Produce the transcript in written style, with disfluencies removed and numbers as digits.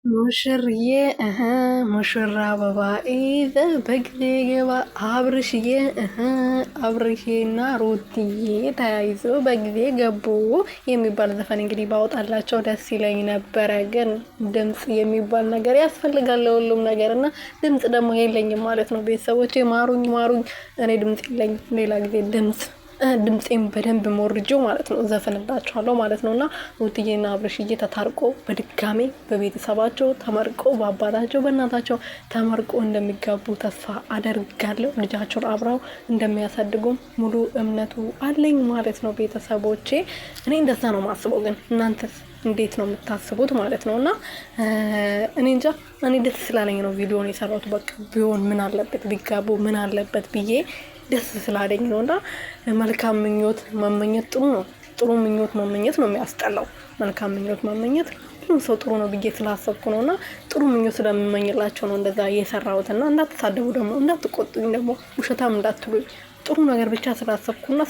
ሙሽርዬ ሙሽራ አበባ ይዘ በጊዜ ገባ አብርሽዬ አብርሽና ሩትዬ ተያይዘው በጊዜ ገቡ የሚባል ዘፈን እንግዲህ ባወጣላቸው ደስ ይለኝ ነበረ። ግን ድምጽ የሚባል ነገር ያስፈልጋል ለሁሉም ነገር እና ድምጽ ደግሞ የለኝም ማለት ነው። ቤተሰቦቼ ማሩኝ ማሩኝ፣ እኔ ድምጽ የለኝም። ሌላ ጊዜ ድምፄን በደንብ ሞርጆ ማለት ነው ዘፈንላችኋለሁ ማለት ነውና ሩትዬና አብርሽዬ ተታርቆ በድጋሜ በቤተሰባቸው ተመርቆ በአባታቸው በእናታቸው ተመርቆ እንደሚጋቡ ተስፋ አደርጋለሁ። ልጃቸውን አብረው እንደሚያሳድጉም ሙሉ እምነቱ አለኝ ማለት ነው። ቤተሰቦቼ እኔ እንደዛ ነው ማስበው። ግን እናንተስ እንዴት ነው የምታስቡት ማለት ነውና እኔ እንጃ፣ እኔ ደስ ስላለኝ ነው ቪዲዮውን የሰራሁት። በቃ ቢሆን ምን አለበት ቢጋቡ ምን አለበት ብዬ ደስ ስላለኝ ነውና መልካም ምኞት መመኘት ጥሩ ነው። ጥሩ ምኞት መመኘት ነው የሚያስጠላው። መልካም ምኞት መመኘት ሁሉም ሰው ጥሩ ነው ብዬ ስላሰብኩ ነውና ጥሩ ምኞት ስለምመኝላቸው ነው እንደዛ የሰራሁትና እንዳትሳደቡ ደግሞ እንዳትቆጡኝ ደግሞ ውሸታም እንዳትሉኝ። ጥሩ ነገር ብቻ ስላሰብኩና